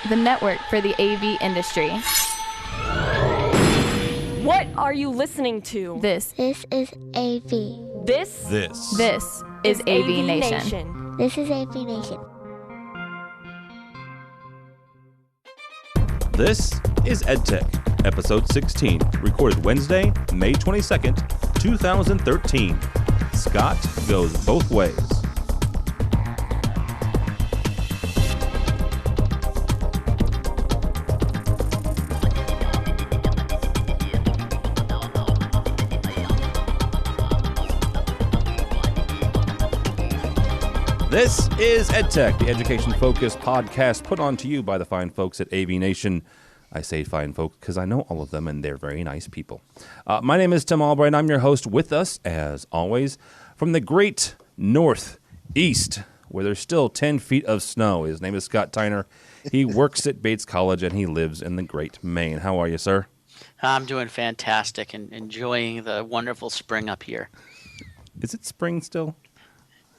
the network for the AV industry. What are you listening to? This is AV. This is AVNation. This is AVNation. This is EdTech, episode 16, recorded Wednesday, May 22nd, 2013. Scott goes both ways. This is EdTech, the education-focused podcast put on to you by the fine folks at AVNation. I say fine folks because I know all of them, and they're very nice people. My name is Tim Albright, and I'm your host. With us, as always, from the great northeast, where there's still 10 feet of snow. His name is Scott Tyner. He works at Bates College, and he lives in the great Maine. How are you, sir? I'm doing fantastic and enjoying the wonderful spring up here. Is it spring still?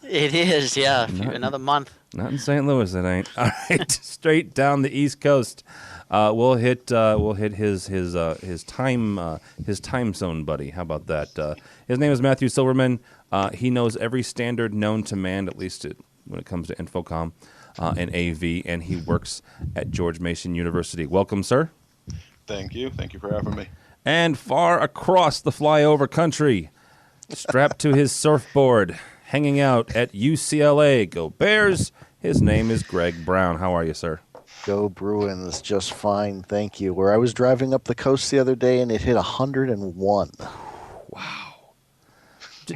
It is, yeah. Another month. Not in St. Louis, it ain't. All right, straight down the East Coast. We'll hit his time zone buddy. How about that? His name is Matthew Silverman. He knows every standard known to man, at least when it comes to InfoComm and AV, and he works at George Mason University. Welcome, sir. Thank you. Thank you for having me. And far across the flyover country, strapped to his surfboard, hanging out at UCLA. Go Bears. His name is Greg Brown. How are you, sir? Go Bruins. Just fine, thank you. Where I was driving up the coast the other day and it hit 101. Wow.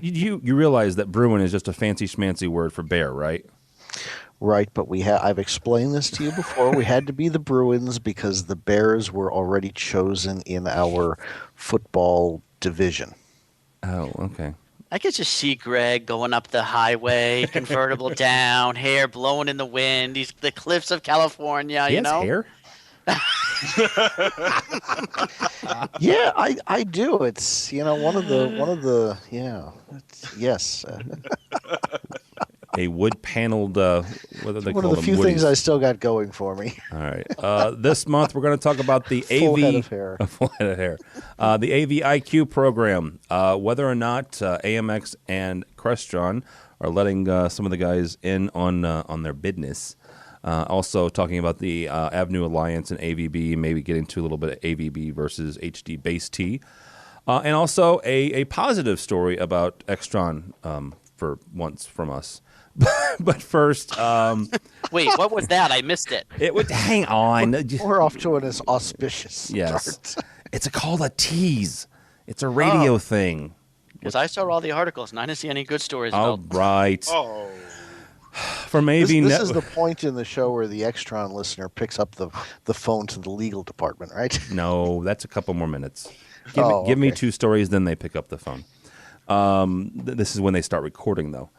You realize that Bruin is just a fancy schmancy word for bear, right? Right, but I've explained this to you before. We had to be the Bruins because the Bears were already chosen in our football division. Oh, okay. I could just see Greg going up the highway, convertible down, hair blowing in the wind. He's the cliffs of California, he has hair? Yeah, I do. It's one of the yes. A wood-paneled, what are they one called? One of the few things I still got going for me. All right. This month, we're going to talk about the full AV... head of hair. A full head of hair. The AVIQ program, whether or not AMX and Extron are letting some of the guys in on their business. Also talking about the AVnu Alliance and AVB, maybe getting to a little bit of AVB versus HD base T. And also a positive story about Extron for once from us. But first, wait, what was that? I missed it. It would hang on. We're off to an auspicious start. It's called a tease. It's a radio thing. Because I saw all the articles and I didn't see any good stories about. about. Right. Oh. From AV this is the point in the show where the Extron listener picks up the phone to the legal department, right? No, that's a couple more minutes. Give me two stories, then they pick up the phone. This is when they start recording, though.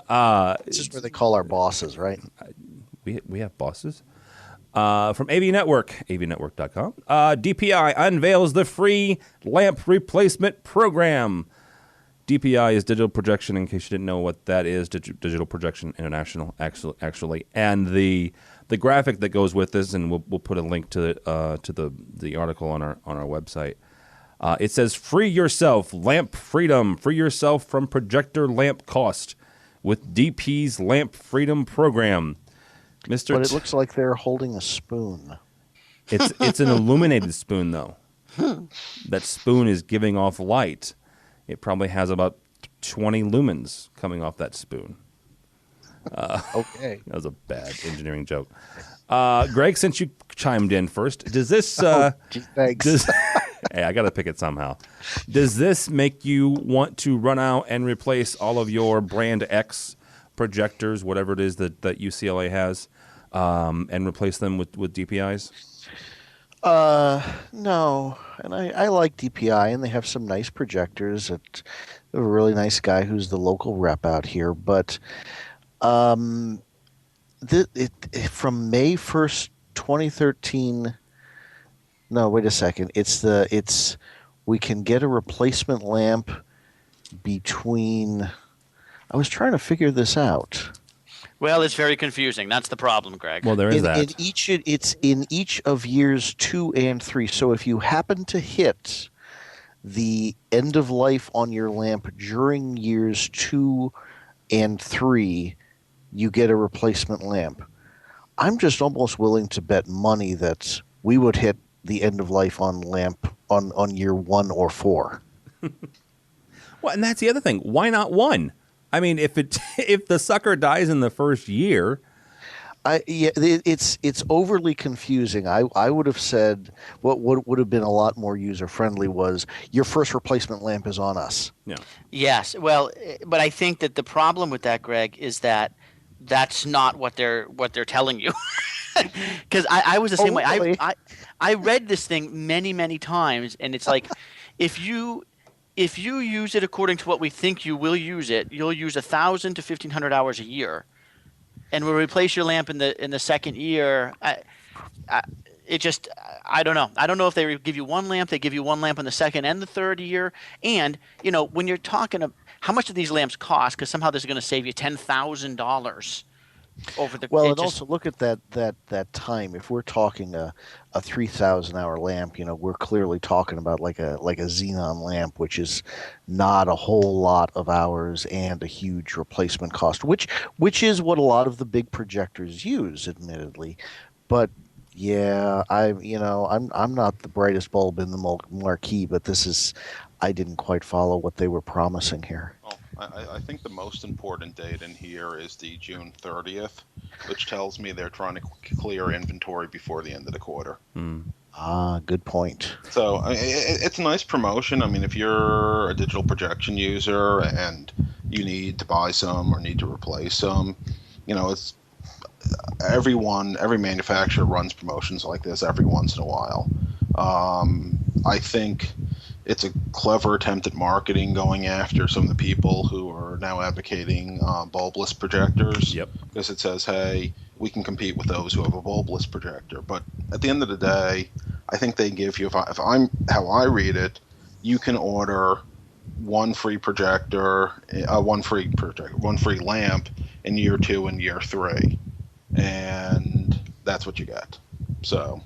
It's just where they call our bosses, right? We have bosses. From AV Network, avnetwork.com. DPI unveils the free lamp replacement program. DPI is Digital Projection, in case you didn't know what that is, Digital Projection International, actually. And the graphic that goes with this, and we'll put a link to the article on our website. It says, free yourself, lamp freedom. Free yourself from projector lamp cost with DP's Lamp Freedom Program. But it looks like they're holding a spoon. It's an illuminated spoon, though. That spoon is giving off light. It probably has about 20 lumens coming off that spoon. Okay. That was a bad engineering joke. Greg, since you chimed in first, does this... thanks. Hey, I got to pick it somehow. Does this make you want to run out and replace all of your Brand X projectors, whatever it is that UCLA has, and replace them with DPIs? No. And I like DPI, and they have some nice projectors. A really nice guy who's the local rep out here. But from May 1st, 2013... No, wait a second. We can get a replacement lamp between. I was trying to figure this out. Well, it's very confusing. That's the problem, Greg. Well, there is that. It's in each of years 2 and 3. So if you happen to hit the end of life on your lamp during years 2 and 3, you get a replacement lamp. I'm just almost willing to bet money that we would hit the end of life on lamp on year 1 or 4. Well, and that's the other thing. Why not 1? I mean, if the sucker dies in the first year, it's overly confusing. I would have said what would have been a lot more user friendly was your first replacement lamp is on us. yeah. Yes. Well, but I think that the problem with that, Greg, is that that's not what they're telling you. Because I was the same way. Really? I read this thing many, many times, and it's like if you use it according to what we think you will use it, you'll use 1,000 to 1,500 hours a year, and we'll replace your lamp in the second year. I don't know. I don't know if they give you one lamp, they give you one lamp in the second and the third year. And when you're talking of how much do these lamps cost, because somehow this is going to save you $10,000 over the. Well, and also look at that time. If we're talking a 3,000-hour lamp, we're clearly talking about like a xenon lamp, which is not a whole lot of hours and a huge replacement cost, which is what a lot of the big projectors use, admittedly. But yeah, I'm not the brightest bulb in the marquee, but I didn't quite follow what they were promising here. Well, I think the most important date in here is the June 30th, which tells me they're trying to clear inventory before the end of the quarter. Good point. So it's a nice promotion. I mean, if you're a digital projection user and you need to buy some or need to replace some, it's every manufacturer runs promotions like this every once in a while. I think it's a clever attempt at marketing, going after some of the people who are now advocating bulbless projectors. Yep. Because it says, hey, we can compete with those who have a bulbless projector. But at the end of the day, I think they give you, how I read it, you can order one free projector, one free lamp in year 2 and year 3, and that's what you get. So.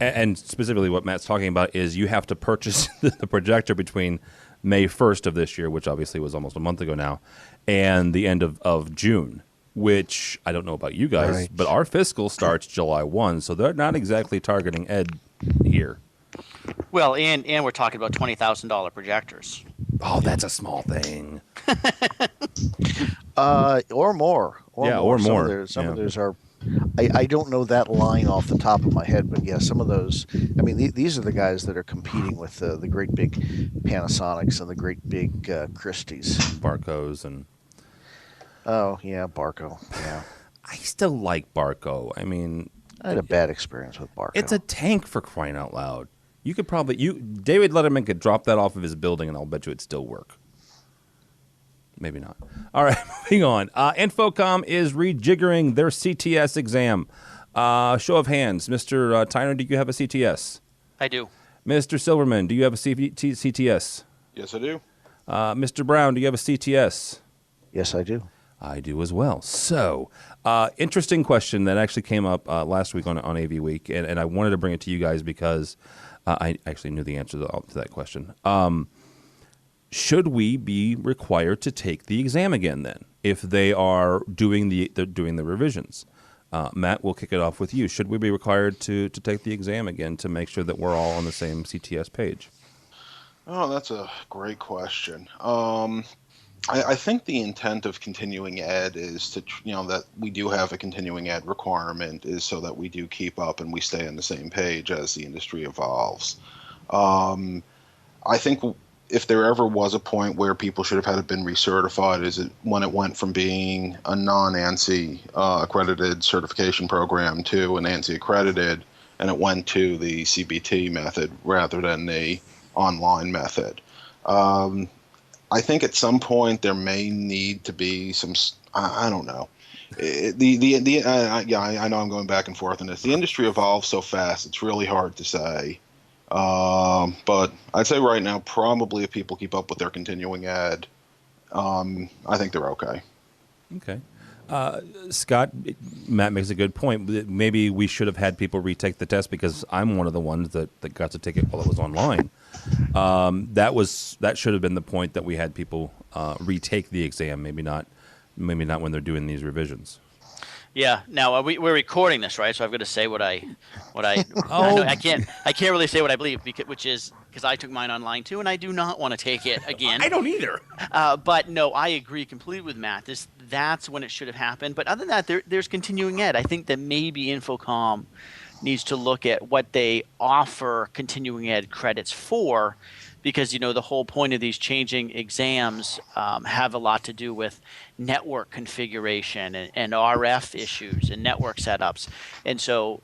And specifically what Matt's talking about is you have to purchase the projector between May 1st of this year, which obviously was almost a month ago now, and the end of June, which I don't know about you guys, right. but our fiscal starts July 1, so they're not exactly targeting Ed here. Well, and we're talking about $20,000 projectors. Oh, that's a small thing. Or more. Or more. Some of those are. I don't know that line off the top of my head, but yeah, some of those. I mean, these are the guys that are competing with the great big Panasonics and the great big Christies. Barcos and. Oh yeah, Barco. Yeah, I still like Barco. I mean, I had a bad experience with Barco. It's a tank, for crying out loud. You could probably David Letterman could drop that off of his building, and I'll bet you it'd still work. Maybe not. All right, moving on. InfoComm is rejiggering their CTS exam. Show of hands. Mr. Tyner, do you have a CTS? I do. Mr. Silverman, do you have a CTS? Yes, I do. Mr. Brown, do you have a CTS? Yes, I do. I do as well. So, interesting question that actually came up last week on AV Week, and I wanted to bring it to you guys because I actually knew the answer to that question. Should we be required to take the exam again then, if they are doing the revisions? Matt, we'll kick it off with you. Should we be required to take the exam again to make sure that we're all on the same CTS page? Oh, that's a great question. I think the intent of continuing ed is to, that we do have a continuing ed requirement is so that we do keep up and we stay on the same page as the industry evolves. I think if there ever was a point where people should have had it been recertified, is it when it went from being a non-ANSI accredited certification program to an ANSI accredited, and it went to the CBT method rather than the online method. I think at some point there may need to be some. I don't know. I know I'm going back and forth on this. The industry evolves so fast; it's really hard to say. But I'd say right now, probably if people keep up with their continuing ed, I think they're okay. Okay. Scott, Matt makes a good point. Maybe we should have had people retake the test because I'm one of the ones that got to take it while it was online. That should have been the point, that we had people retake the exam. Maybe not when they're doing these revisions. Yeah. Now we're recording this, right? So I've got to say what I. Oh. I can't really say what I believe, because I took mine online too, and I do not want to take it again. I don't either. But no, I agree completely with Matt. That's when it should have happened. But other than that, there's continuing ed. I think that maybe InfoComm needs to look at what they offer continuing ed credits for, because the whole point of these changing exams have a lot to do with network configuration and RF issues and network setups, and so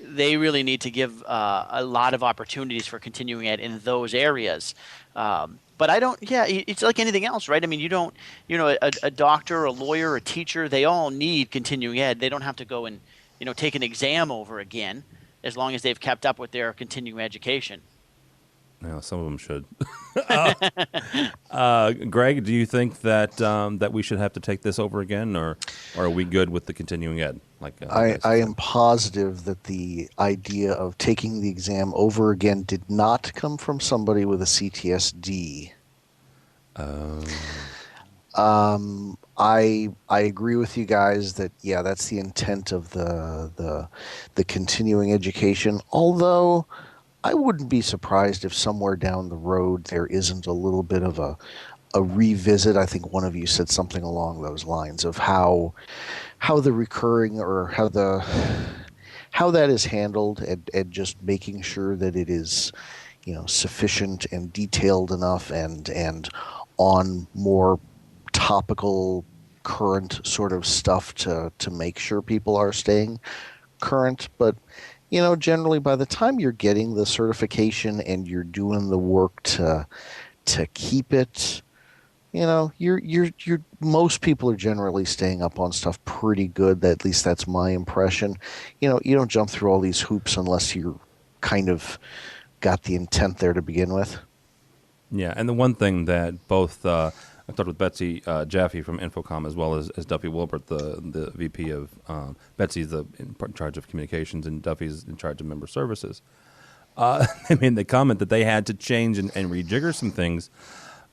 they really need to give a lot of opportunities for continuing ed in those areas. But I don't. Yeah, it's like anything else, right? I mean, you don't. A doctor, a lawyer, a teacher, they all need continuing ed. They don't have to go and take an exam over again, as long as they've kept up with their continuing education. Yeah, some of them should. Greg, do you think that we should have to take this over again, or are we good with the continuing ed? I am positive that the idea of taking the exam over again did not come from somebody with a CTSD. I agree with you guys that that's the intent of the continuing education. Although I wouldn't be surprised if somewhere down the road there isn't a little bit of a revisit. I think one of you said something along those lines of how the recurring, or how that is handled, and just making sure that it is sufficient and detailed enough and on more topical, current sort of stuff to make sure people are staying current. But generally by the time you're getting the certification and you're doing the work to keep it, you're most people are generally staying up on stuff pretty good. At least that's my impression. You don't jump through all these hoops unless you're kind of got the intent there to begin with. Yeah, and the one thing that both I talked with Betsy Jaffe from InfoComm, as well as Duffy Wilbert, the VP of Betsy's in charge of communications, and Duffy's in charge of member services. They made the comment that they had to change and rejigger some things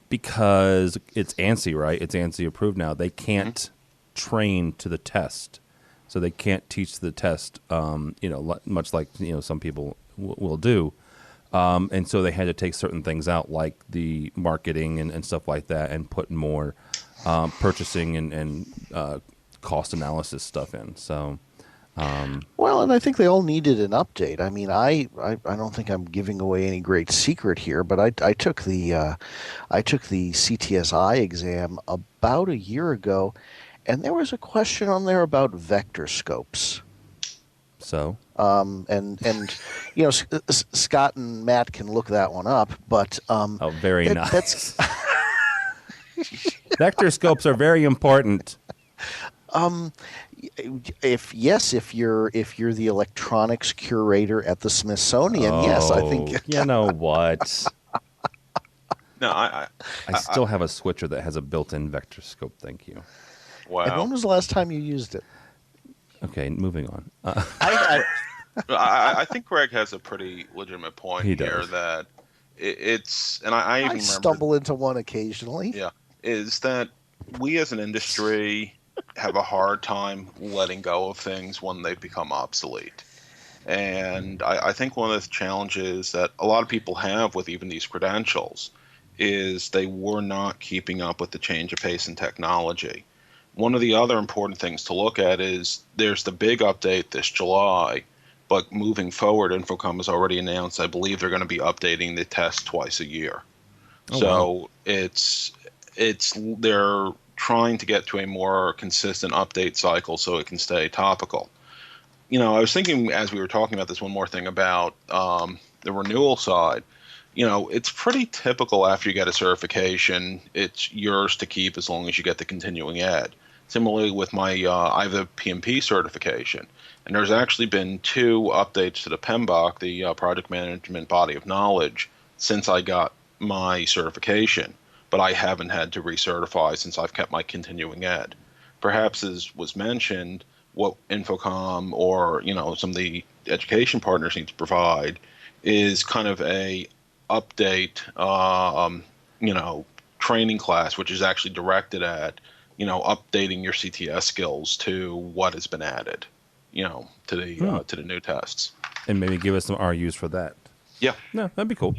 because it's ANSI, right? It's ANSI approved now. They can't train to the test, so they can't teach the test. Much like some people will do. And so they had to take certain things out, like the marketing and stuff like that, and put more purchasing and cost analysis stuff in. So, well, and I think they all needed an update. I mean, I don't think I'm giving away any great secret here, but I took the CTSI exam about a year ago, and there was a question on there about vector scopes. So, and Scott and Matt can look that one up, but very nice. Vector scopes are very important. If you're the electronics curator at the Smithsonian, yes, I think. You know what? No, I still have a switcher that has a built-in vector scope. Thank you. Wow. And when was the last time you used it? Okay, moving on. I think Greg has a pretty legitimate point here that it's, and I even remember, stumble into one occasionally. Yeah, is that we as an industry have a hard time letting go of things when they've become obsolete. And I think one of the challenges that a lot of people have with even these credentials is they were not keeping up with the change of pace in technology. One of the other important things to look at is there's the big update this July, but moving forward, InfoComm has already announced, I believe they're going to be updating the test twice a year. Oh, So wow. it's they're trying to get to a more consistent update cycle so it can stay topical. I was thinking as we were talking about this, one more thing about the renewal side. It's pretty typical after you get a certification, it's yours to keep as long as you get the continuing ed. Similarly with I have the PMP certification, and there's actually been 2 updates to the PMBOK, the Project Management Body of Knowledge, since I got my certification, but I haven't had to recertify since I've kept my continuing ed. perhaps as was mentioned, what InfoComm or some of the education partners need to provide is kind of a update, training class, which is actually directed at updating your CTS skills to what has been added, to the new tests. And maybe give us some RUs for that. Yeah. No, that'd be cool.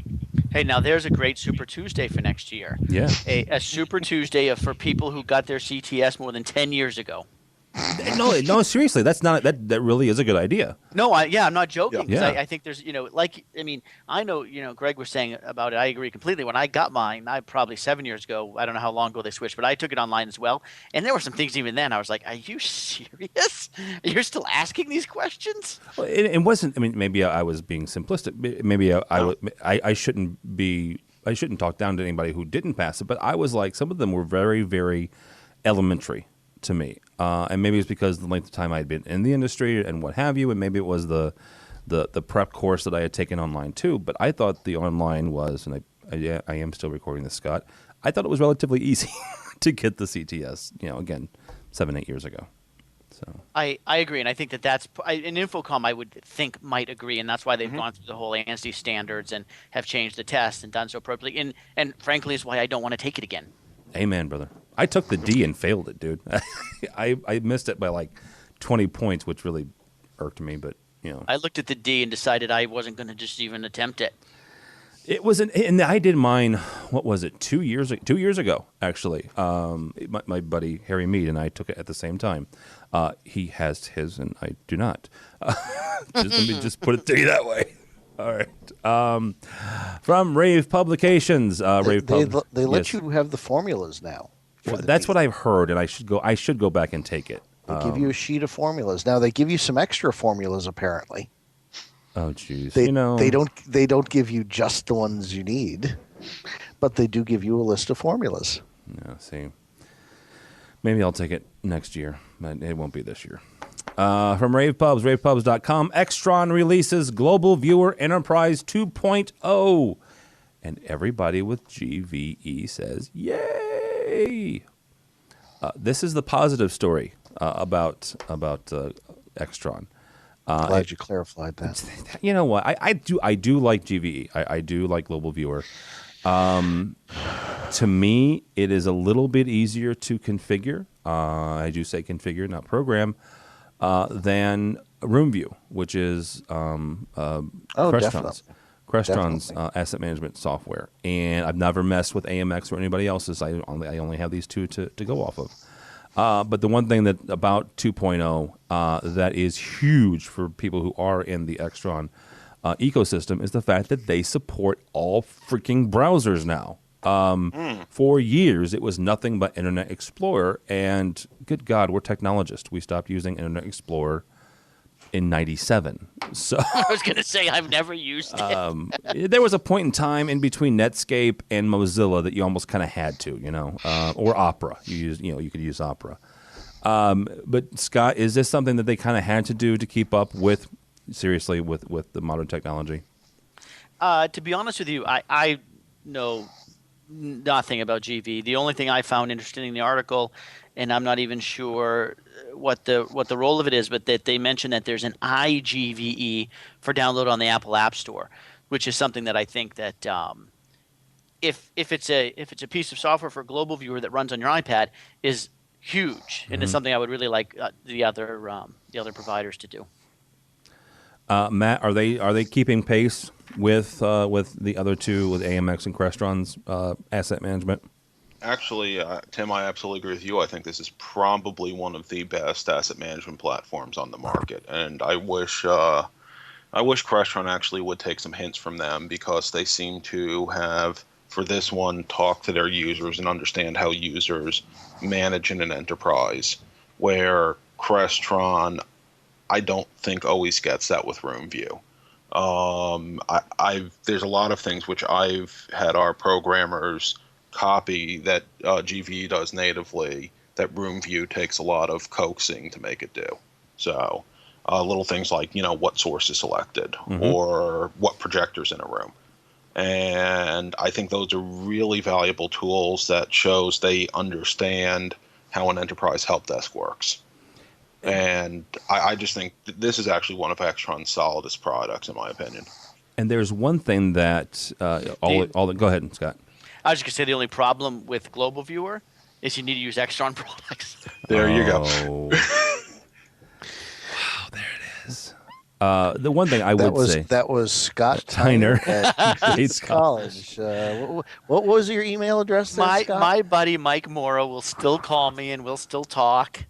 Hey, now there's a great Super Tuesday for next year. Yeah. A Super Tuesday for people who got their CTS more than 10 years ago. No, seriously, that really is a good idea. No, I'm not joking. 'Cause Yeah. I think there's, I know, Greg was saying about it. I agree completely. When I got mine, probably 7 years ago. I don't know how long ago they switched, but I took it online as well. And there were some things even then. I was like, "Are you serious? You're still asking these questions?" Well, it wasn't. I mean, maybe I was being simplistic. Maybe I shouldn't be. I shouldn't talk down to anybody who didn't pass it. But I was like, some of them were very, very elementary to me, and maybe it's because the length of time I'd been in the industry and what have you, and maybe it was the prep course that I had taken online too. But I thought the online was, and I am still recording this, Scott. I thought it was relatively easy to get the CTS. Again, 7-8 years ago. So I agree, and I think that's in InfoComm. I would think might agree, and that's why they've gone through the whole ANSI standards and have changed the test and done so appropriately. And frankly, is why I don't want to take it again. Amen, brother. I took the D and failed it, dude. I missed it by like 20 points, which really irked me. But I looked at the D and decided I wasn't going to just even attempt it. It was and I did mine. What was it? 2 years ago, actually. My buddy Harry Mead and I took it at the same time. He has his, and I do not. Let me just put it to you that way. All right. From Rave Publications, they let you have the formulas now. That's what I've heard, and I should go back and take it. They give you a sheet of formulas. Now they give you some extra formulas apparently. Oh, jeez. They don't give you just the ones you need, but they do give you a list of formulas. Yeah, see. Maybe I'll take it next year, but it won't be this year. From RavePubs, ravepubs.com, Extron releases Global Viewer Enterprise 2.0. And everybody with GVE says, yay! This is the positive story about Extron. Glad you clarified that. You know what? I do like GVE. I do like Global Viewer. To me, it is a little bit easier to configure. I do say configure, not program, than RoomView, which is Crestron's asset management software. And I've never messed with AMX or anybody else's. I only have these two to go off of. But the one thing that about 2.0 that is huge for people who are in the Extron ecosystem is the fact that they support all freaking browsers now. For years, it was nothing but Internet Explorer, and good God, we're technologists. We stopped using Internet Explorer in 97. So I was going to say I've never used it. There was a point in time in between Netscape and Mozilla that you almost kind of had to, or Opera. You could use Opera. But Scott, is this something that they kind of had to do to keep up with the modern technology? To be honest with you, I know nothing about GV. The only thing I found interesting in the article, and I'm not even sure what the role of it is, but that they mention that there's an iGVE for download on the Apple App Store, which is something that I think that if it's a piece of software for Global Viewer that runs on your iPad is huge, and it's something I would really like the other providers to do. Matt, are they keeping pace with the other two, with AMX and Crestron's asset management? Actually, Tim, I absolutely agree with you. I think this is probably one of the best asset management platforms on the market, and I wish Crestron actually would take some hints from them, because they seem to have, for this one, talk to their users and understand how users manage in an enterprise, where Crestron, I don't think, always gets that with RoomView. There's a lot of things which I've had our programmers copy that GVE does natively that RoomView takes a lot of coaxing to make it do. So little things like, what source is selected or what projector's in a room. And I think those are really valuable tools that shows they understand how an enterprise help desk works. And I just think this is actually one of Extron's solidest products, in my opinion. And there's one thing that go ahead, Scott. I was just going to say the only problem with Global Viewer is you need to use Extron products. There you go. Wow, there it is. The one thing I would say that was Scott Tyner at Bates College. What was your email address there, Scott? My buddy Mike Morrow will still call me and we'll still talk.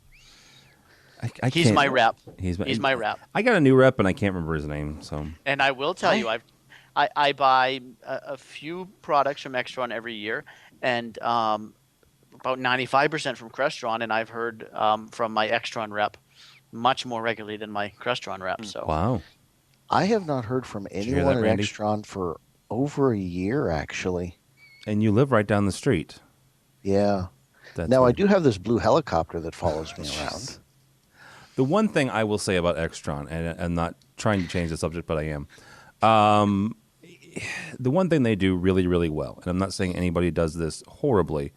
He's my rep. He's my rep. I got a new rep and I can't remember his name. So. And I will tell you, I buy a few products from Extron every year, and about 95% from Crestron, and I've heard from my Extron rep much more regularly than my Crestron rep. So wow, I have not heard from anyone at Extron for over a year, actually. And you live right down the street. Yeah. Now I do have this blue helicopter that follows me around. The one thing I will say about Extron, and I'm not trying to change the subject, but I am. The one thing they do really, really well, and I'm not saying anybody does this horribly,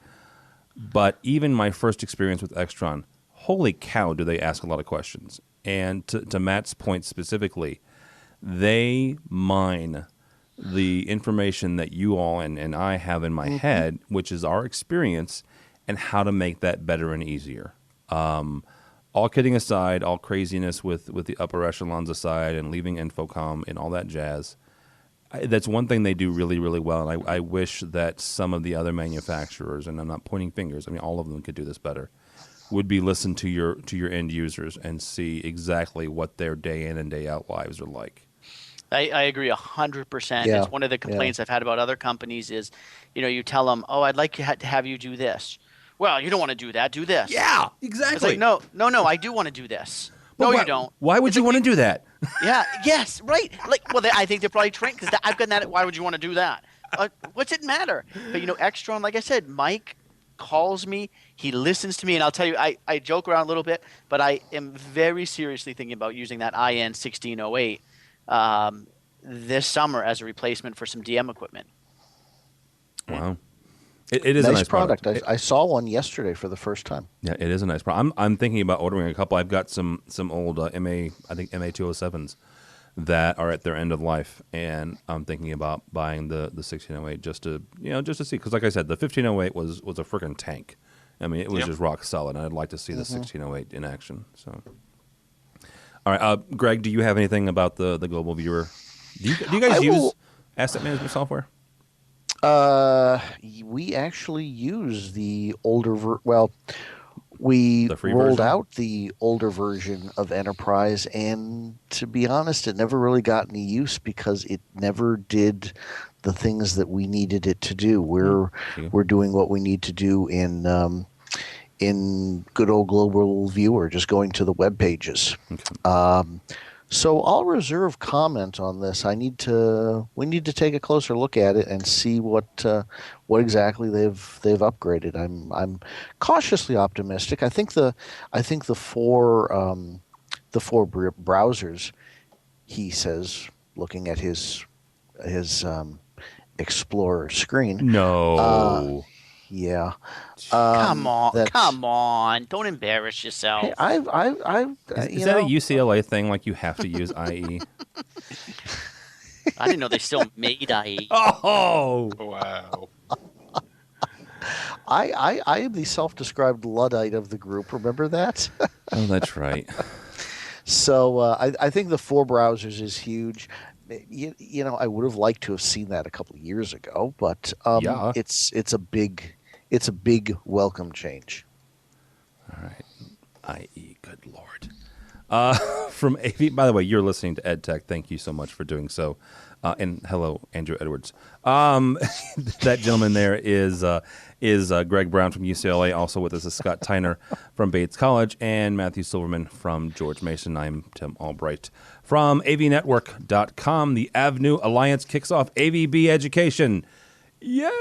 but even my first experience with Extron, holy cow, do they ask a lot of questions. And to Matt's point specifically, they mine the information that you all and I have in my head, which is our experience, and how to make that better and easier. All kidding aside, all craziness with the upper echelons aside and leaving InfoComm and all that jazz, that's one thing they do really, really well. And I wish that some of the other manufacturers, and I'm not pointing fingers, I mean all of them could do this better, would be listen to your end users and see exactly what their day in and day out lives are like. I agree 100%. Yeah. It's one of the complaints I've had about other companies is, you tell them, oh, I'd like to have you do this. Well, you don't want to do that. Do this. Yeah, exactly. It's like, no, I do want to do this. Well, you don't. Why would you want to do that? Yeah. Yes. Right. I think they're probably trained because I've gotten that. Why would you want to do that? What's it matter? But Extron, like I said, Mike calls me. He listens to me, and I'll tell you, I joke around a little bit, but I am very seriously thinking about using that IN 1608 this summer as a replacement for some DM equipment. Wow. It is a nice product. I saw one yesterday for the first time. Yeah, it is a nice product. I'm thinking about ordering a couple. I've got some old MA 207s that are at their end of life, and I'm thinking about buying the 1608 just to see, because like I said, the 1508 was a freaking tank. I mean, it was just rock solid, and I'd like to see the 1608 in action. So, all right, Greg, do you have anything about the Global Viewer? Do you guys use asset management software? We actually use the older we rolled out the older version of Enterprise, and to be honest, it never really got any use because it never did the things that we needed it to do. We're doing what we need to do in good old Global Viewer, just going to the web pages. Okay. So I'll reserve comment on this. We need to take a closer look at it and see what exactly they've upgraded. I'm cautiously optimistic. I think the four browsers, he says, looking at his Explorer screen. No. Yeah. Come on! Don't embarrass yourself. Hey, is that a UCLA thing? Like you have to use IE? I didn't know they still made IE. Oh, wow! I am the self-described Luddite of the group. Remember that? Oh, that's right. So I think the four browsers is huge. I would have liked to have seen that a couple of years ago, but it's a big welcome change. All right, IE, good Lord. From AV, by the way, you're listening to EdTech. Thank you so much for doing so. And hello, Andrew Edwards. That gentleman there is Greg Brown from UCLA. Also with us is Scott Tyner from Bates College and Matthew Silverman from George Mason. I'm Tim Albright from AVnetwork.com. The AVnu Alliance kicks off AVB education. Yay!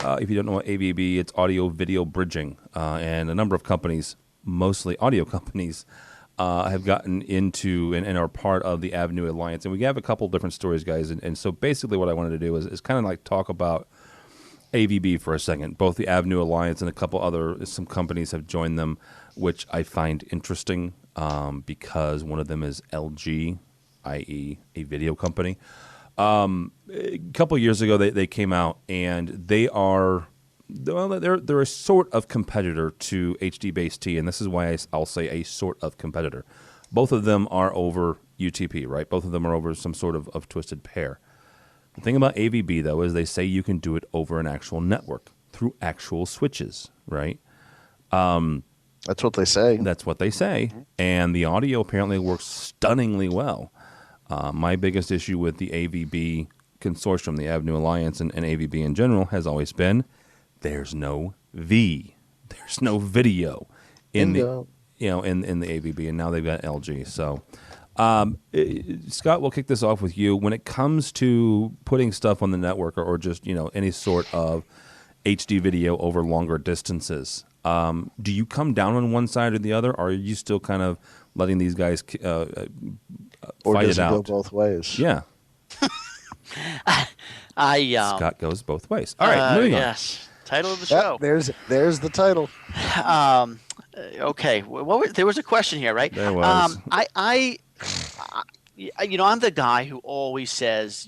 If you don't know what AVB, it's audio video bridging, and a number of companies, mostly audio companies, have gotten into and are part of the AVnu Alliance. And we have a couple different stories, guys. And so basically what I wanted to do is kind of like talk about AVB for a second. Both the AVnu Alliance and some companies have joined them, which I find interesting because one of them is LG, i.e. a video company. A couple of years ago, they came out, and they're a sort of competitor to HD-based-T, and this is why I'll say a sort of competitor. Both of them are over UTP, right? Both of them are over some sort of twisted pair. The thing about AVB, though, is they say you can do it over an actual network through actual switches, right? That's what they say. That's what they say, and the audio apparently works stunningly well. My biggest issue with the AVB consortium, the AVnu Alliance, and AVB in general has always been there's no there's no video in the AVB, and now they've got LG. So, Scott, we'll kick this off with you. When it comes to putting stuff on the network or just any sort of HD video over longer distances, do you come down on one side or the other, or are you still kind of letting these guys or fight does it out? Go both ways? Yeah. Scott goes both ways. All right, moving on. Yes. Title of the show. There's the title. Okay. There was a question here, right? There was. I'm the guy who always says,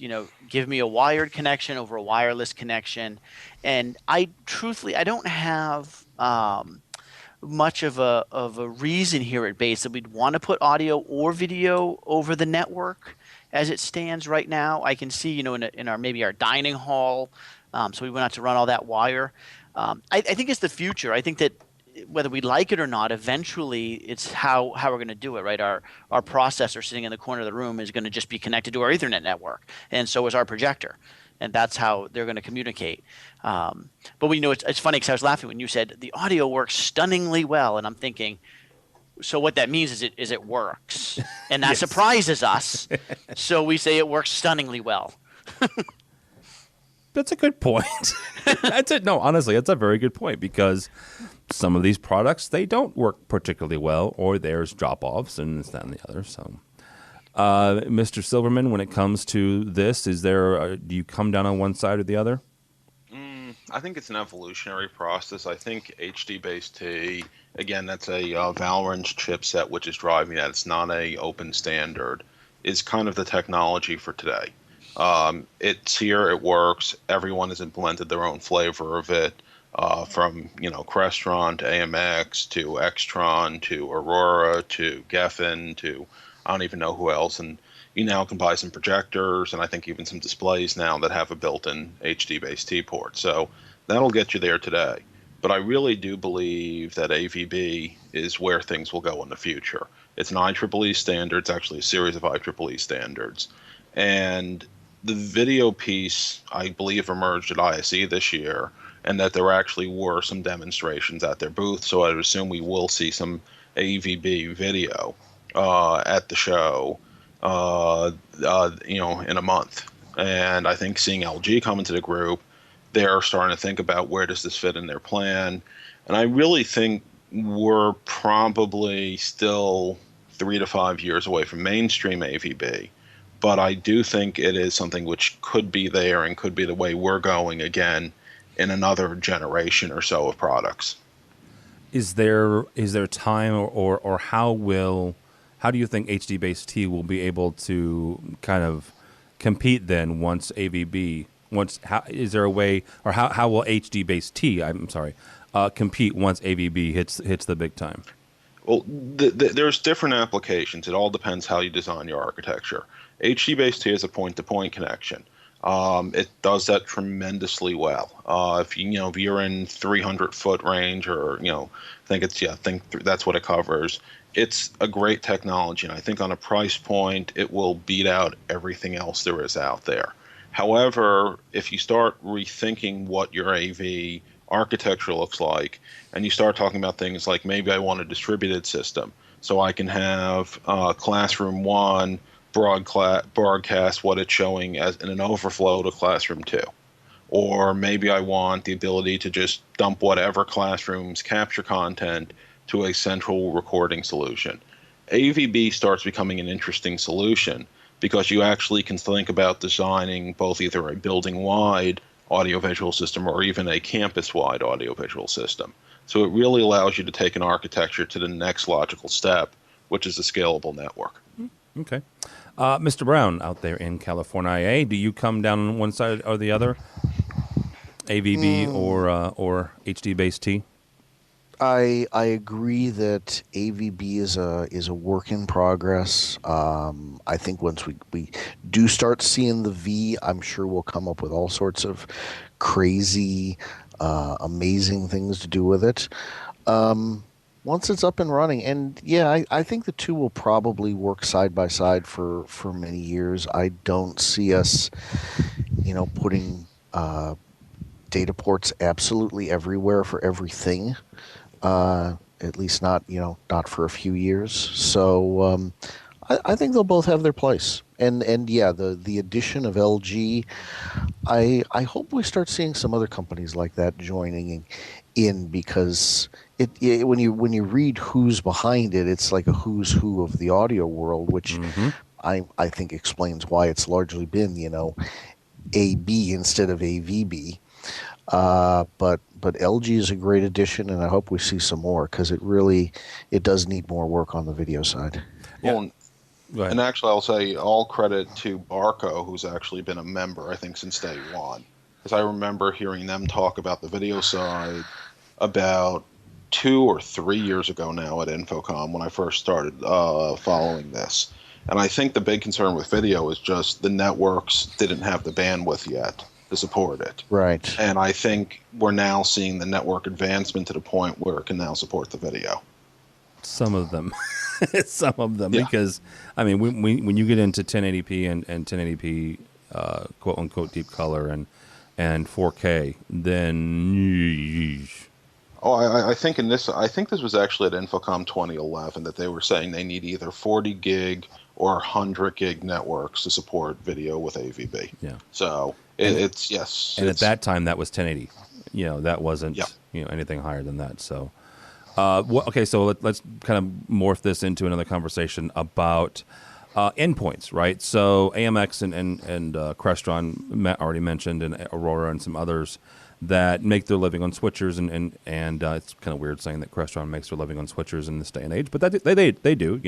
give me a wired connection over a wireless connection, and I don't have much of a reason here at Base that we'd want to put audio or video over the network as it stands right now. I can see, in our maybe our dining hall, so we went out to run all that wire. I think it's the future. I think that whether we like it or not, eventually it's how we're going to do it, right? Our processor sitting in the corner of the room is going to just be connected to our Ethernet network, and so is our projector. And that's how they're going to communicate. But it's funny because I was laughing when you said the audio works stunningly well, and I'm thinking, so what that means is it works, and that surprises us. So we say it works stunningly well. That's a good point. That's it. No, honestly, that's a very good point because some of these products, they don't work particularly well, or there's drop-offs and this, that, and the other. So, Mr. Silverman, when it comes to this, do you come down on one side or the other? I think it's an evolutionary process. I think HD-based-T, again, that's a Valorant chipset which is driving that. It's not a open standard. Is kind of the technology for today. It's here, it works. Everyone has implemented their own flavor of it, from Crestron to AMX to Extron to Aurora to Geffen to I don't even know who else. And you now can buy some projectors and I think even some displays now that have a built-in HD-based-T port. So that'll get you there today. But I really do believe that AVB is where things will go in the future. It's an IEEE standard. It's actually a series of IEEE standards. And the video piece, I believe, emerged at ISE this year, and that there actually were some demonstrations at their booth. So I would assume we will see some AVB video at the show, in a month. And I think seeing LG come into the group, they're starting to think about where does this fit in their plan. And I really think we're probably still 3 to 5 years away from mainstream AVB. But I do think it is something which could be there and could be the way we're going again in another generation or so of products. Is there time or how do you think HD-based-T will be able to kind of compete then once AVB is there a way, or how will HD-based-T compete once AVB hits the big time? Well, there's different applications. It all depends how you design your architecture. HD-based-T is a point-to-point connection. It does that tremendously well. If you're in 300-foot range, or I think that's what it covers. It's a great technology, and I think on a price point, it will beat out everything else there is out there. However, if you start rethinking what your AV architecture looks like, and you start talking about things like maybe I want a distributed system, so I can have Classroom 1 broadcast what it's showing as in an overflow to Classroom 2. Or maybe I want the ability to just dump whatever classrooms capture content to a central recording solution. AVB starts becoming an interesting solution because you actually can think about designing both either a building-wide audiovisual system or even a campus-wide audiovisual system. So it really allows you to take an architecture to the next logical step, which is a scalable network. Okay. Mr. Brown, out there in California, do you come down on one side or the other? AVB or HD-based T? I agree that AVB is a work in progress. I think once we do start seeing the V, I'm sure we'll come up with all sorts of crazy, amazing things to do with it. Once it's up and running, and yeah, I think the two will probably work side by side for many years. I don't see us, putting data ports absolutely everywhere for everything. At least not for a few years. So I think they'll both have their place. And yeah, the addition of LG, I hope we start seeing some other companies like that joining in, because when you read who's behind it, it's like a who's who of the audio world, which I think explains why it's largely been AB instead of AVB. But LG is a great addition, and I hope we see some more, because it does need more work on the video side. Yeah. Well, and actually, I'll say all credit to Barco, who's actually been a member, I think, since day one. Because I remember hearing them talk about the video side about 2 or 3 years ago now at InfoComm when I first started following this. And I think the big concern with video is just the networks didn't have the bandwidth yet to support it. Right. And I think we're now seeing the network advancement to the point where it can now support the video. Some of them. Some of them. Yeah. Because, I mean, when you get into 1080p and 1080p, quote-unquote, deep color and 4K, then... Oh, I think this was actually at InfoComm 2011 that they were saying they need either 40 gig or 100 gig networks to support video with AVB. Yeah. So it's yes. And at that time, that was 1080. That wasn't anything higher than that. So, okay, so let's kind of morph this into another conversation about endpoints, right? So AMX and Crestron, Matt already mentioned, and Aurora and some others that make their living on switchers, and it's kind of weird saying that Crestron makes their living on switchers in this day and age, but they do.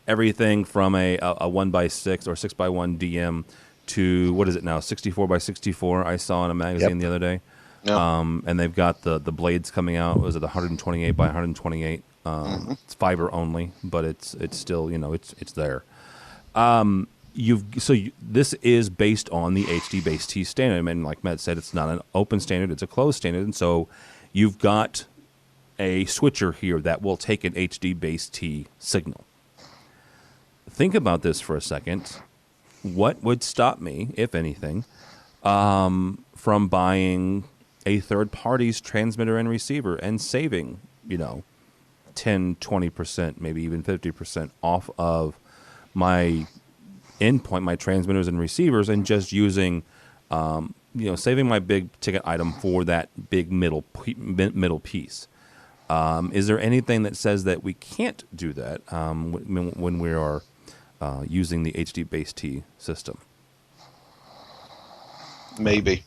Everything from a 1x6 or 6x1 DM to, what is it now, 64x64 I saw in a magazine the other day. Yep. And they've got the blades coming out. Was it 128 by 128? It's fiber only, but it's still, it's there. This is based on the HD-based T standard. I mean, like Matt said, it's not an open standard; it's a closed standard, and so you've got a switcher here that will take an HD-based T signal. Think about this for a second. What would stop me, if anything, from buying a third party's transmitter and receiver and saving, 10, 20%, maybe even 50% off of my endpoint, my transmitters and receivers, and just using, saving my big ticket item for that big middle piece. Is there anything that says that we can't do that when we are using the HD-based T system? Maybe.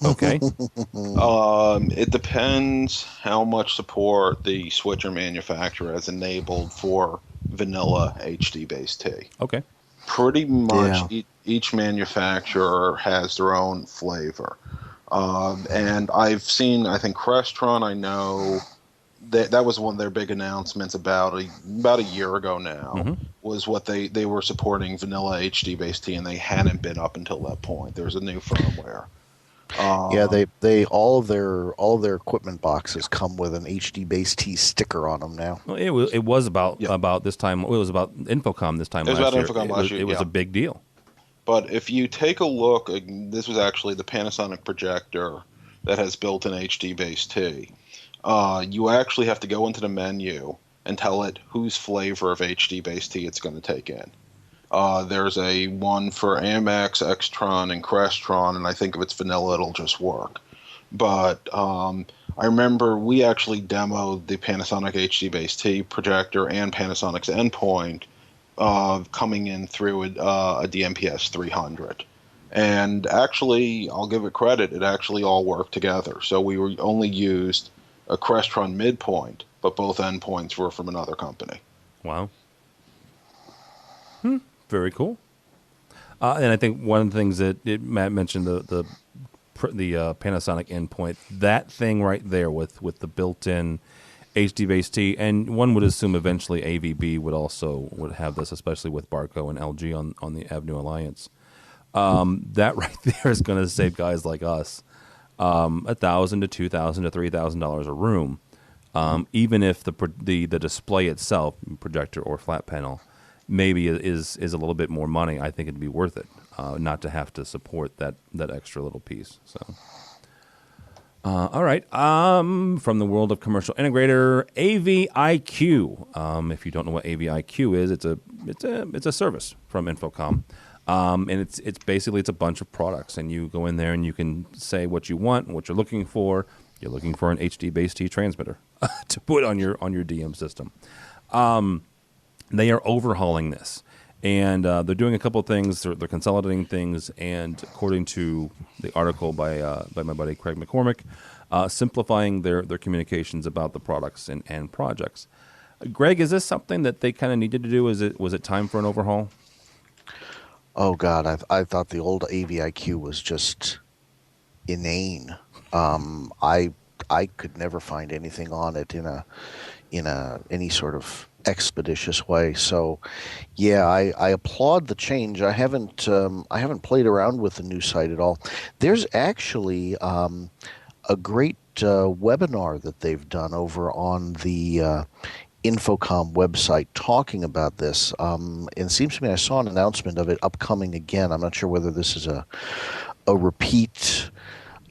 Okay. It depends how much support the switcher manufacturer has enabled for vanilla HD-based T. Okay. Pretty much each manufacturer has their own flavor. And I've seen, I think Crestron, I know, that was one of their big announcements about a year ago now, was what they were supporting vanilla HD-based T, and they hadn't been up until that point. There's a new firmware. They all of their equipment boxes come with an HD-based T sticker on them now. Well, it was about this time. It was about InfoComm this time last year. It was about InfoComm last year. It was a big deal. But if you take a look, this was actually the Panasonic projector that has built-in HD-based T. You actually have to go into the menu and tell it whose flavor of HD-based T it's going to take in. There's a one for AMX, Extron, and Crestron, and I think if it's vanilla, it'll just work. But I remember we actually demoed the Panasonic HD-based T projector and Panasonic's endpoint coming in through a DMPS 300. And actually, I'll give it credit, it actually all worked together. So we only used a Crestron midpoint, but both endpoints were from another company. Wow. Very cool. And I think one of the things that Matt mentioned, the Panasonic endpoint, that thing right there with the built-in HD-based, and one would assume eventually AVB would have this, especially with Barco and LG on the AVnu Alliance. That right there is going to save guys like us $1,000 to $2,000 to $3,000 a room, even if the display itself, projector or flat panel, maybe is a little bit more money. I think it'd be worth it not to have to support that extra little piece. So, all right. From the world of commercial integrator, AViQ. If you don't know what AViQ is, it's a service from InfoComm. And it's basically a bunch of products, and you go in there and you can say what you want and what you're looking for. You're looking for an HD-based transmitter to put on your DM system. They are overhauling this, and they're doing a couple of things. They're consolidating things, and according to the article by my buddy Craig McCormick, simplifying their communications about the products and projects. Greg, is this something that they kind of needed to do? Was it time for an overhaul? Oh God, I thought the old AViQ was just inane. I could never find anything on it in any sort of expeditious way. So, yeah, I applaud the change. I haven't played around with the new site at all. There's actually a great webinar that they've done over on the InfoComm website talking about this. And it seems to me I saw an announcement of it upcoming again. I'm not sure whether this is a repeat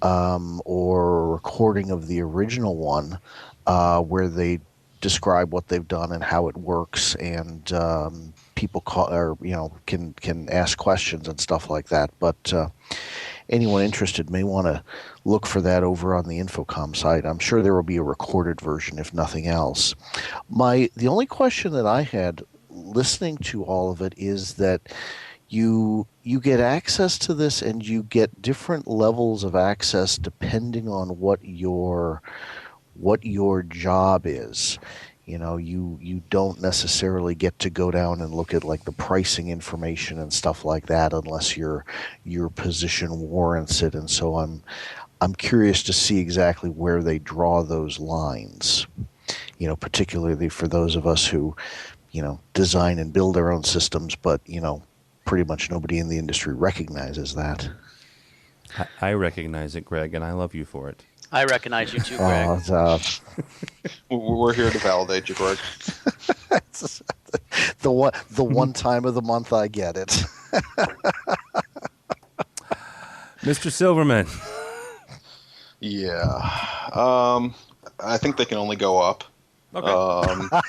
or a recording of the original one, where they describe what they've done and how it works, and people can ask questions and stuff like that. But anyone interested may want to look for that over on the InfoComm site. I'm sure there will be a recorded version, if nothing else. The only question that I had listening to all of it is that you get access to this, and you get different levels of access depending on what your job is. You don't necessarily get to go down and look at like the pricing information and stuff like that unless your position warrants it. And so I'm curious to see exactly where they draw those lines. Particularly for those of us who, design and build our own systems, but pretty much nobody in the industry recognizes that. I recognize it, Greg, and I love you for it. I recognize you too, Greg. We're here to validate you, Greg. the one time of the month I get it. Mr. Silverman. Yeah. I think they can only go up. Okay.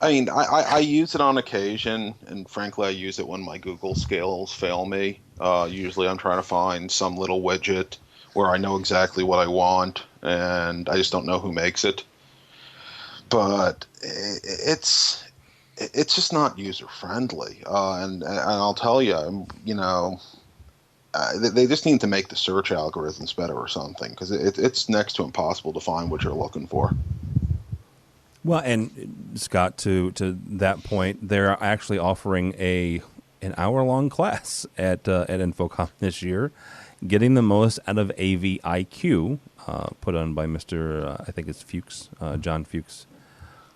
I mean, I use it on occasion, and frankly, I use it when my Google skills fail me. Usually I'm trying to find some little widget where I know exactly what I want, and I just don't know who makes it. But it's just not user-friendly. And I'll tell you, they just need to make the search algorithms better or something, because it's next to impossible to find what you're looking for. Well, and Scott, to that point, they're actually offering an hour-long class at InfoComm this year, getting the most out of AViQ, put on by Mr. I think it's Fuchs, John Fuchs.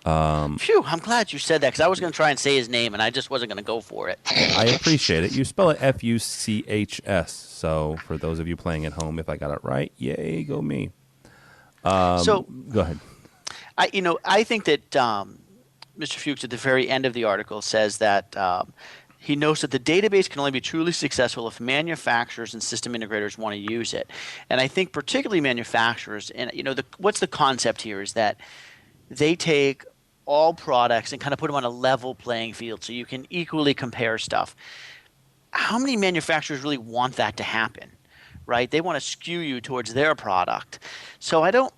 Phew, I'm glad you said that, because I was going to try and say his name, and I just wasn't going to go for it. I appreciate it. You spell it Fuchs. So for those of you playing at home, if I got it right, yay, go me. So go ahead. I think that Mr. Fuchs at the very end of the article says that he knows that the database can only be truly successful if manufacturers and system integrators want to use it. And I think particularly manufacturers, and what's the concept here is that they take all products and kind of put them on a level playing field so you can equally compare stuff. How many manufacturers really want that to happen? Right? They want to skew you towards their product. So I don't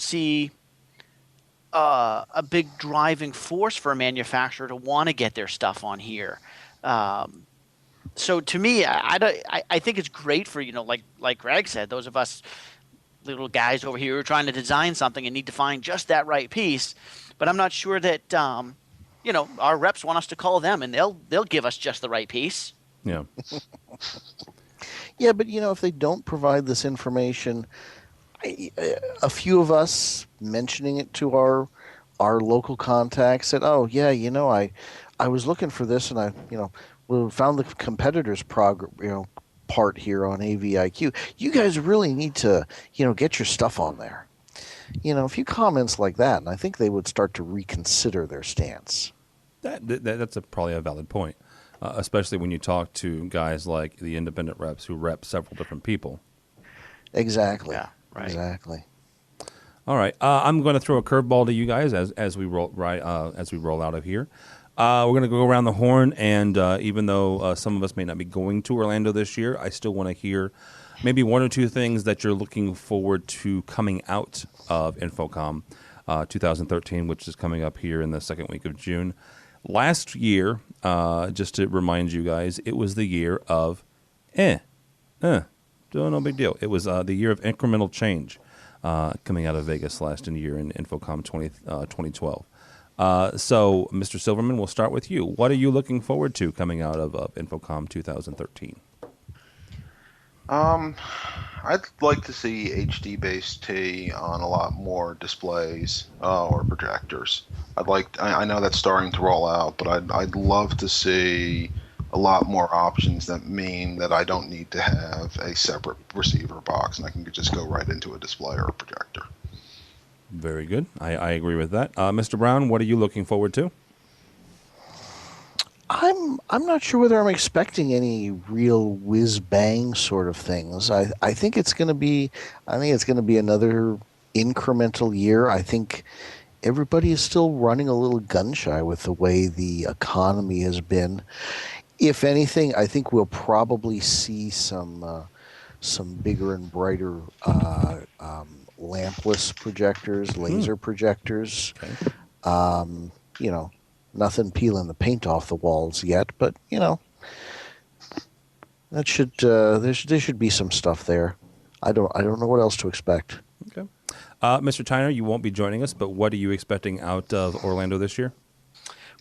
see a big driving force for a manufacturer to want to get their stuff on here. So to me, I think it's great for, like Greg said, those of us little guys over here who are trying to design something and need to find just that right piece. But I'm not sure that our reps want us to call them and they'll give us just the right piece. Yeah. Yeah, but if they don't provide this information, a few of us mentioning it to our local contacts said, "Oh yeah, I was looking for this, and we found the competitor's part here on AVIQ. You guys really need to get your stuff on there." A few comments like that, and I think they would start to reconsider their stance. That's probably a valid point, especially when you talk to guys like the independent reps who rep several different people. Exactly. Yeah. Right. Exactly. All right. I'm going to throw a curveball to you guys as we roll out of here. We're going to go around the horn, and even though some of us may not be going to Orlando this year, I still want to hear maybe one or two things that you're looking forward to coming out of InfoComm 2013, which is coming up here in the second week of June. Last year, just to remind you guys, it was the year of no big deal. It was the year of incremental change coming out of Vegas last year in InfoComm 2012. So, Mr. Silverman, we'll start with you. What are you looking forward to coming out of InfoComm 2013? I'd like to see HD-based T on a lot more displays or projectors. I know that's starting to roll out, but I'd love to see a lot more options that mean that I don't need to have a separate receiver box and I can just go right into a display or a projector. Very good. I agree with that. Mr. Brown, what are you looking forward to? I'm not sure whether I'm expecting any real whiz bang sort of things. I think it's going to be another incremental year. I think everybody is still running a little gun shy with the way the economy has been. If anything, I think we'll probably see some bigger and brighter lampless projectors, laser projectors. Okay. Nothing peeling the paint off the walls yet, but that should there should be some stuff there. I don't know what else to expect. Okay. Mr. Tyner, you won't be joining us, but what are you expecting out of Orlando this year?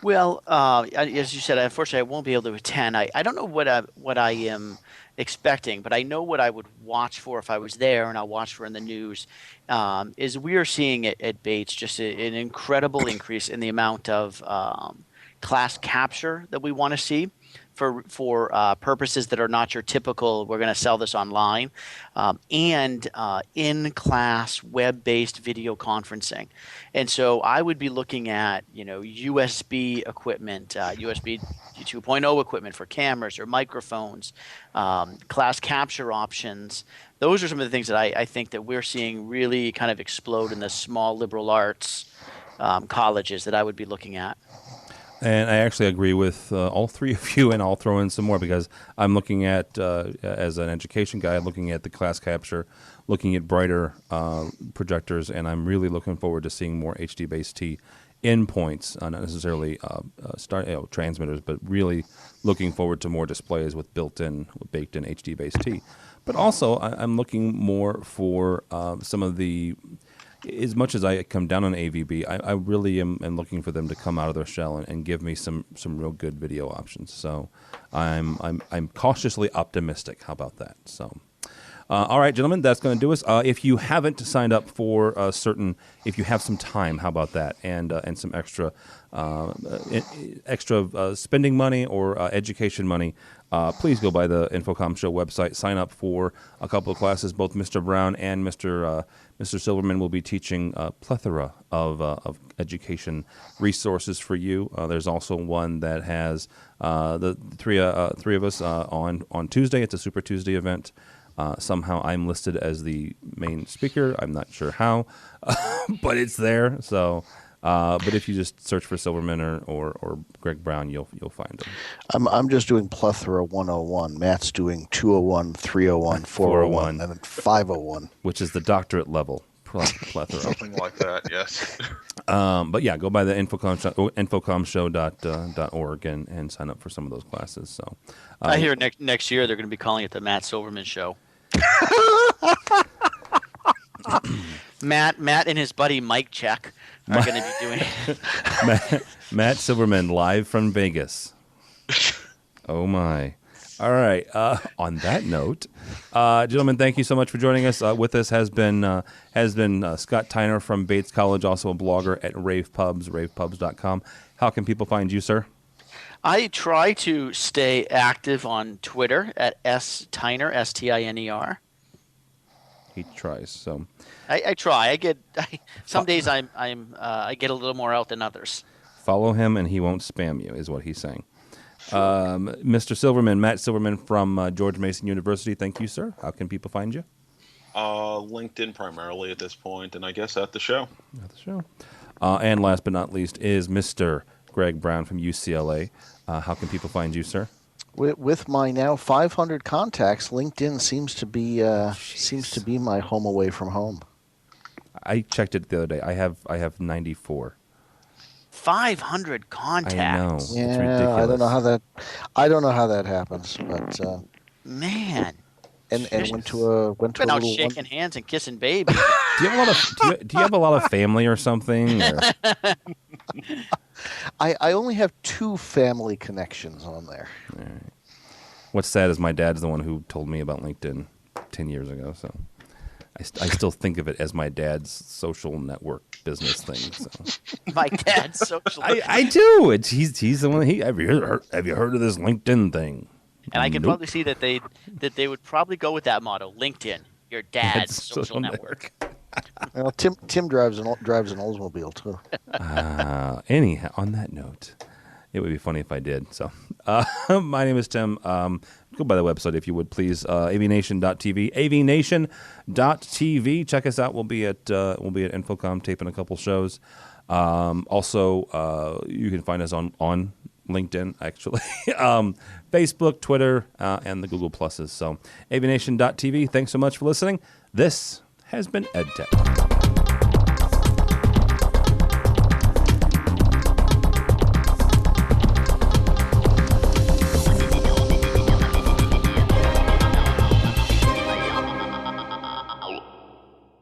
Well, as you said, unfortunately, I won't be able to attend. I don't know what I am expecting, but I know what I would watch for if I was there, and I'll watch for in the news, is we are seeing at Bates just an incredible increase in the amount of class capture that we want to see for purposes that are not your typical, we're going to sell this online, and in-class web-based video conferencing. And so I would be looking at, USB equipment, USB 2.0 equipment for cameras or microphones, class capture options. Those are some of the things that I think that we're seeing really kind of explode in the small liberal arts colleges that I would be looking at. And I actually agree with all three of you, and I'll throw in some more because I'm looking at, as an education guy, looking at the class capture, looking at brighter projectors, and I'm really looking forward to seeing more HD-based T endpoints, not necessarily transmitters, but really looking forward to more displays with baked-in HD-based T. But also, I'm looking more for some of the. As much as I come down on AVB, I really am looking for them to come out of their shell and give me some real good video options. So I'm cautiously optimistic. How about that? So, all right, gentlemen, that's going to do us. If you haven't signed up for if you have some time, how about that? And some extra spending money or education money. Please go by the InfoComm Show website. Sign up for a couple of classes. Both Mr. Brown and Mr. Silverman will be teaching a plethora of education resources for you. There's also one that has the three of us on Tuesday. It's a Super Tuesday event. Somehow I'm listed as the main speaker. I'm not sure how, but it's there. So. But if you just search for Silverman or Greg Brown, you'll find them. I'm just doing plethora 101. Matt's doing 201, 301, 401, and 501, which is the doctorate level plethora. Something like that, yes. But yeah, go by the InfoCommShow.org and sign up for some of those classes. So I hear next year they're going to be calling it the Matt Silverman Show. Matt and his buddy Mike Check are going to be doing Matt Silverman live from Vegas. Oh my! All right. On that note, gentlemen, thank you so much for joining us. With us has been Scott Tyner from Bates College, also a blogger at ravepubs.com. How can people find you, sir? I try to stay active on Twitter at sTyner, STINER. He tries. So I try. Some days I get a little more out than others. Follow him, and he won't spam you, is what he's saying. Mr. Silverman, Matt Silverman from George Mason University. Thank you, sir. How can people find you? LinkedIn primarily at this point, and I guess at the show. At the show. And last but not least is Mr. Greg Brown from UCLA. How can people find you, sir? With my now 500 contacts, LinkedIn seems to be my home away from home. I checked it the other day. I have 94. 500 contacts. I know. Yeah, it's ridiculous. I don't know how that happens, but man. And went to a out little shaking hands and kissing babies. Do you have a lot of family or something? Or? I only have 2 family connections on there. All right. What's sad is my dad's the one who told me about LinkedIn 10 years ago, so I still think of it as my dad's social network business thing. So. My dad's social. I do. He's the one. Have you heard of this LinkedIn thing? And I can probably see that they would probably go with that motto: LinkedIn, your dad's social network. Well, Tim drives an Oldsmobile too. Anyhow, on that note, it would be funny if I did. So, my name is Tim. Go by the website if you would, please. AVnation.tv. AVnation.tv. Check us out. We'll be at InfoComm taping a couple shows. Also, you can find us on LinkedIn, actually, Facebook, Twitter, and the Google Pluses. So, AVnation.tv. Thanks so much for listening. This has been EdTech.